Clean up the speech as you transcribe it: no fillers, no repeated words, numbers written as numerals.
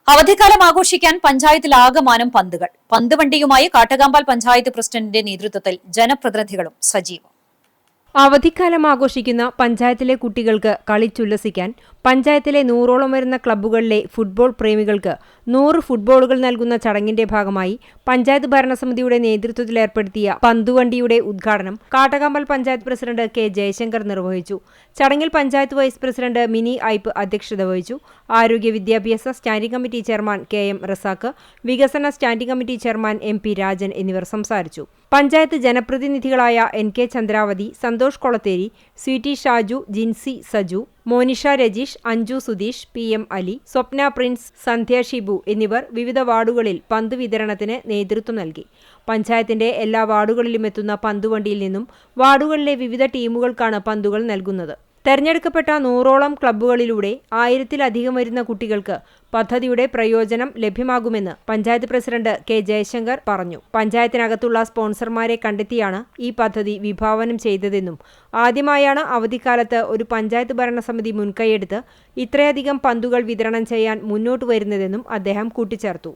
അവധിക്കാലം ആഘോഷിക്കാൻ പഞ്ചായത്തിലാകമാനം പന്തുകൾ. പന്തുവണ്ടിയുമായി കാട്ടകാമ്പാൽ പഞ്ചായത്ത് പ്രസിഡന്റിന്റെ നേതൃത്വത്തിൽ ജനപ്രതിനിധികളും സജീവം. അവധിക്കാലം ആഘോഷിക്കുന്ന പഞ്ചായത്തിലെ കുട്ടികൾക്ക് കളിച്ചുല്ലസിക്കാൻ പഞ്ചായത്തിലെ 100ഓളം വരുന്ന ക്ലബ്ബുകളിലെ ഫുട്ബോൾ പ്രേമികൾക്ക് 100 ഫുട്ബോളുകൾ നൽകുന്ന ചടങ്ങിന്റെ ഭാഗമായി പഞ്ചായത്ത് ഭരണസമിതിയുടെ നേതൃത്വത്തിൽ ഏർപ്പെടുത്തിയ പന്തുവണ്ടിയുടെ ഉദ്ഘാടനം കാട്ടകാമ്പാൽ പഞ്ചായത്ത് പ്രസിഡന്റ് കെ ജയശങ്കർ നിർവഹിച്ചു. ചടങ്ങിൽ പഞ്ചായത്ത് വൈസ് പ്രസിഡന്റ് മിനി ഐപ്പ് അധ്യക്ഷത വഹിച്ചു. ആരോഗ്യ വിദ്യാഭ്യാസ standing committee chairman K M Razak, വികസന standing committee chairman M P Rajan എന്നിവർ സംസാരിച്ചു. പഞ്ചായത്ത് ജനപ്രതിനിധികളായ N K Chandravathi, Santhosh Kolathery, Sweety Shaju, Jincy Saju, Monisha Rajeesh, Anju Sudheesh, P M Ali, Swapna Prince, Sandhya Shibu എന്നിവർ വിവിധ വാർഡുകളിൽ പന്ത് വിതരണത്തിന് നേതൃത്വം നൽകി. പഞ്ചായത്തിന്റെ എല്ലാ വാർഡുകളിലും എത്തുന്ന പന്തുവണ്ടിയിൽ നിന്നും വാർഡുകളിലെ വിവിധ ടീമുകൾക്കാണ് പന്തുകൾ നൽകുന്നത്. തെരഞ്ഞെടുക്കപ്പെട്ട 100ഓളം ക്ലബ്ബുകളിലൂടെ 1000-ലധികം വരുന്ന കുട്ടികൾക്ക് പദ്ധതിയുടെ പ്രയോജനം ലഭ്യമാകുമെന്ന് പഞ്ചായത്ത് പ്രസിഡന്റ് കെ ജയശങ്കർ പറഞ്ഞു. പഞ്ചായത്തിനകത്തുള്ള സ്പോൺസർമാരെ കണ്ടെത്തിയാണ് ഈ പദ്ധതി വിഭാവനം ചെയ്തതെന്നും ആദ്യമായാണ് അവധിക്കാലത്ത് ഒരു പഞ്ചായത്ത് ഭരണസമിതി മുൻകൈയെടുത്ത് ഇത്രയധികം പന്തുകൾ വിതരണം ചെയ്യാൻ മുന്നോട്ട് വരുന്നതെന്നും അദ്ദേഹം കൂട്ടിച്ചേർത്തു.